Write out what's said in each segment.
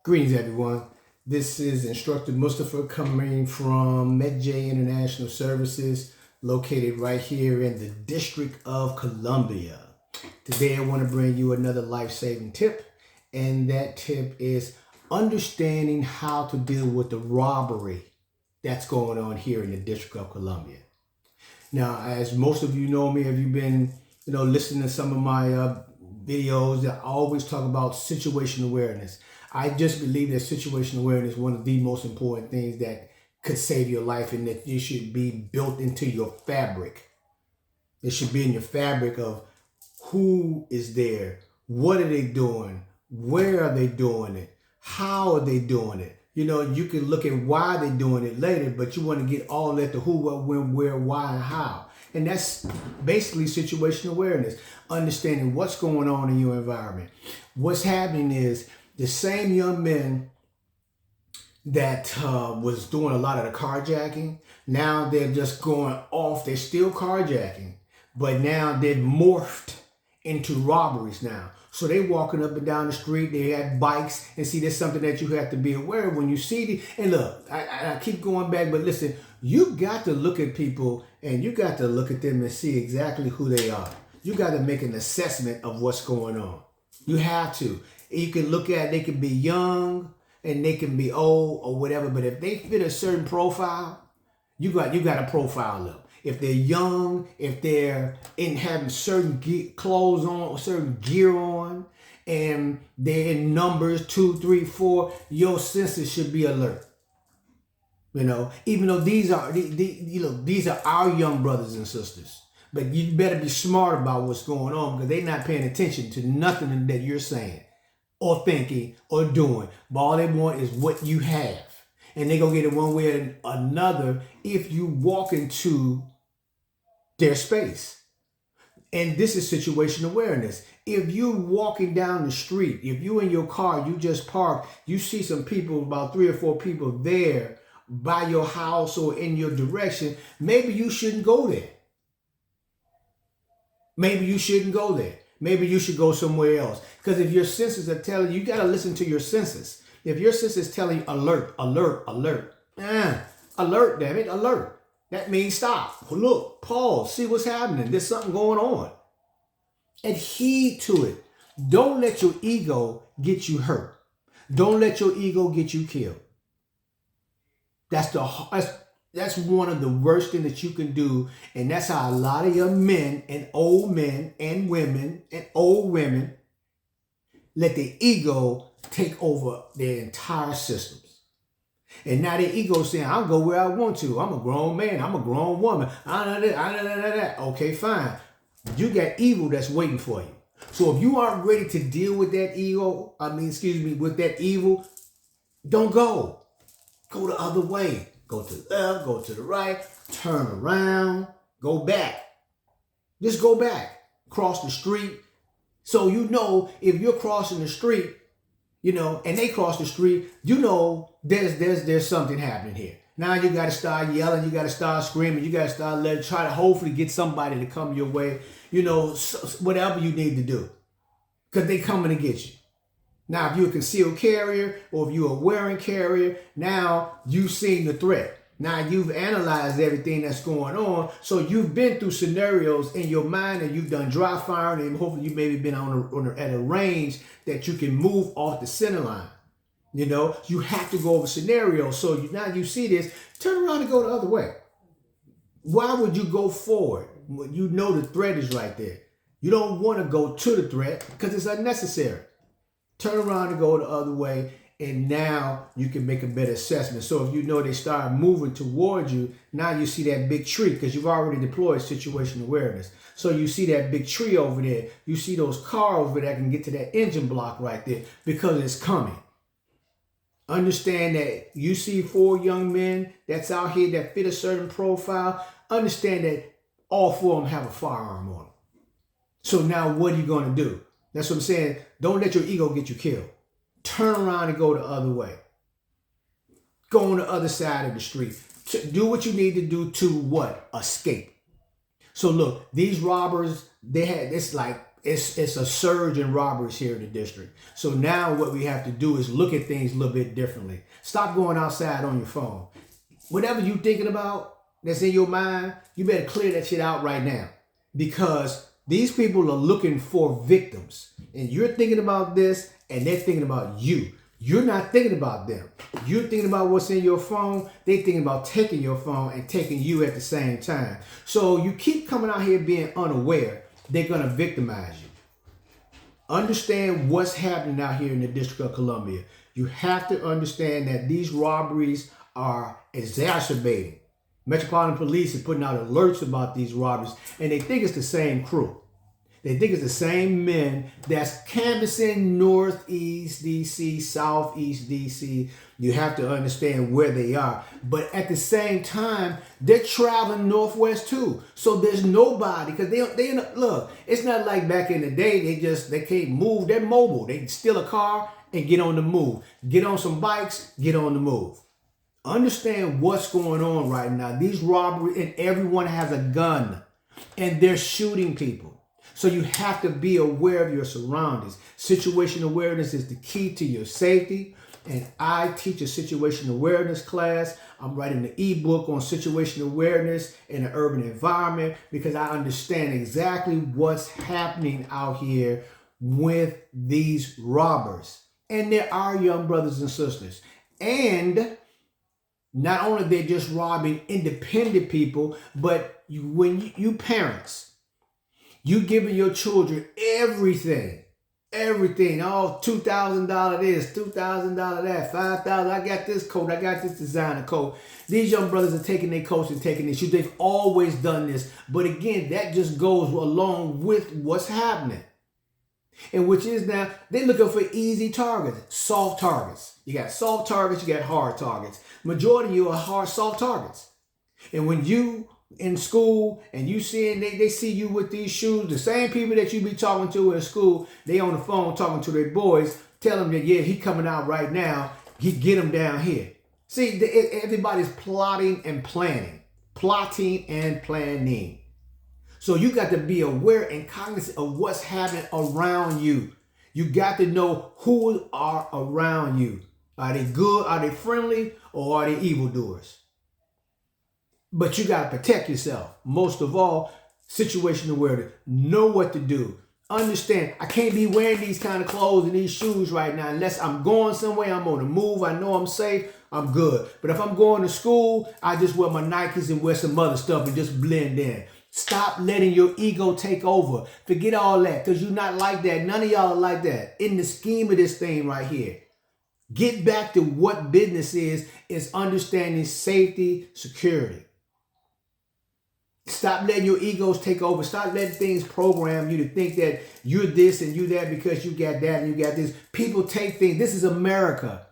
Greetings, everyone. This is Instructor Mustafa coming from MedJ International Services, located right here in the District of Columbia. Today, I want to bring you another life-saving tip, and that tip is understanding how to deal with the robbery that's going on here in the District of Columbia. Now, as most of you know me, if you've been, listening to some of my videos, I always talk about situational awareness. I just believe that situational awareness is one of the most important things that could save your life, and that you should be built into your fabric. It should be in your fabric of who is there, what are they doing, where are they doing it, how are they doing it. You can look at why they're doing it later, but you want to get all at the who, what, when, where, why, and how. And that's basically situational awareness, understanding what's going on in your environment. What's happening is the same young men that was doing a lot of the carjacking, now they're just going off. They're still carjacking, but now they've morphed into robberies now. So they walking up and down the street, they have bikes, and see, there's something that you have to be aware of when you see the, and look, I keep going back, but listen, you got to look at people and you got to look at them and see exactly who they are. You got to make an assessment of what's going on. You have to. You can look at, they can be young and they can be old or whatever, but if they fit a certain profile, you got to profile them. If they're young, if they're having certain clothes on or certain gear on, and they're in numbers 2, 3, 4, your senses should be alert. Even though these are our young brothers and sisters, but you better be smart about what's going on, because they're not paying attention to nothing that you're saying or thinking or doing. But all they want is what you have. And they're going to get it one way or another if you walk into their space. And this is situational awareness. If you're walking down the street, if you in your car, you just parked, you see some people, about 3 or 4 people there by your house or in your direction, maybe you shouldn't go there. Maybe you shouldn't go there. Maybe you should go somewhere else. Because if your senses are telling you, got to listen to your senses. If your senses telling you alert, alert, alert, alert, damn it, alert. That means stop, look, pause, see what's happening. There's something going on. Adhere to it. Don't let your ego get you hurt. Don't let your ego get you killed. That's one of the worst things that you can do. And that's how a lot of your men and women and old women let their ego take over their entire systems. And now their ego saying, I'll go where I want to. I'm a grown man. I'm a grown woman. Okay, fine. You got evil that's waiting for you. So if you aren't ready to deal with that with that evil, don't go. Go the other way. Go to the left, go to the right, turn around, go back. Just go back. Cross the street. So if you're crossing the street, and they cross the street, there's something happening here. Now you got to start yelling, you got to start screaming, you got to start try to hopefully get somebody to come your way, whatever you need to do, because they coming to get you. Now, if you're a concealed carrier or if you're a wearing carrier, now you've seen the threat. Now you've analyzed everything that's going on. So you've been through scenarios in your mind, and you've done dry firing, and hopefully you maybe been at a range that you can move off the center line. You have to go over scenarios. So now you see this, turn around and go the other way. Why would you go forward when you know the threat is right there? You don't want to go to the threat because it's unnecessary. Turn around and go the other way, and now you can make a better assessment. So if they start moving towards you, now you see that big tree, because you've already deployed situational awareness. So you see that big tree over there. You see those cars over there that can get to that engine block right there because it's coming. Understand that you see 4 young men that's out here that fit a certain profile. Understand that all 4 of them have a firearm on them. So now what are you going to do? That's what I'm saying. Don't let your ego get you killed. Turn around and go the other way. Go on the other side of the street. Do what you need to do to what? Escape. So look, these robbers, they had this like it's a surge in robberies here in the district. So now what we have to do is look at things a little bit differently. Stop going outside on your phone. Whatever you're thinking about that's in your mind, you better clear that shit out right now, because these people are looking for victims, and you're thinking about this and they're thinking about you. You're not thinking about them. You're thinking about what's in your phone. They're thinking about taking your phone and taking you at the same time. So you keep coming out here being unaware, they're going to victimize you. Understand what's happening out here in the District of Columbia. You have to understand that these robberies are exacerbating. Metropolitan Police is putting out alerts about these robberies, and they think it's the same crew. They think it's the same men that's canvassing Northeast DC, Southeast DC. You have to understand where they are. But at the same time, they're traveling Northwest too. So there's nobody, because they look, it's not like back in the day, they can't move. They're mobile. They can steal a car and get on the move. Get on some bikes, get on the move. Understand what's going on right now. These robberies, and everyone has a gun, and they're shooting people. So you have to be aware of your surroundings. Situation awareness is the key to your safety. And I teach a situation awareness class. I'm writing an ebook on situation awareness in an urban environment, because I understand exactly what's happening out here with these robbers. And there are young brothers and sisters. And not only they're just robbing independent people, but when you parents, you giving your children everything. Oh, $2,000 this, $2,000 that, $5,000. I got this coat. I got this designer coat. These young brothers are taking their coats and taking their shoes. They've always done this. But again, that just goes along with what's happening. And which is now, they're looking for easy targets, soft targets. You got soft targets, you got hard targets. Majority of you are soft targets. And when you in school and you seeing they see you with these shoes, the same people that you be talking to in school, they on the phone talking to their boys, tell them that, yeah, he coming out right now, get him down here. See, everybody's plotting and planning. So you got to be aware and cognizant of what's happening around you. You got to know who are around you. Are they good? Are they friendly? Or are they evildoers? But you got to protect yourself. Most of all, situation awareness. Know what to do. Understand, I can't be wearing these kind of clothes and these shoes right now unless I'm going somewhere, I'm on the move, I know I'm safe, I'm good. But if I'm going to school, I just wear my Nikes and wear some other stuff and just blend in. Stop letting your ego take over. Forget all that, because you're not like that. None of y'all are like that. In the scheme of this thing right here, get back to what business is understanding safety, security. Stop letting your egos take over. Stop letting things program you to think that you're this and you that because you got that and you got this. People take things. This is America.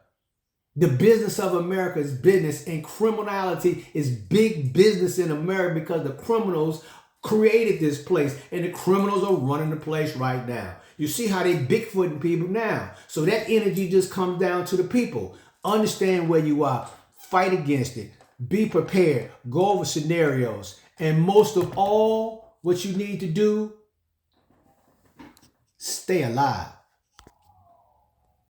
The business of America is business, and criminality is big business in America because the criminals created this place and the criminals are running the place right now. You see how they Bigfooting people now. So that energy just comes down to the people. Understand where you are. Fight against it. Be prepared. Go over scenarios. And most of all, what you need to do, stay alive.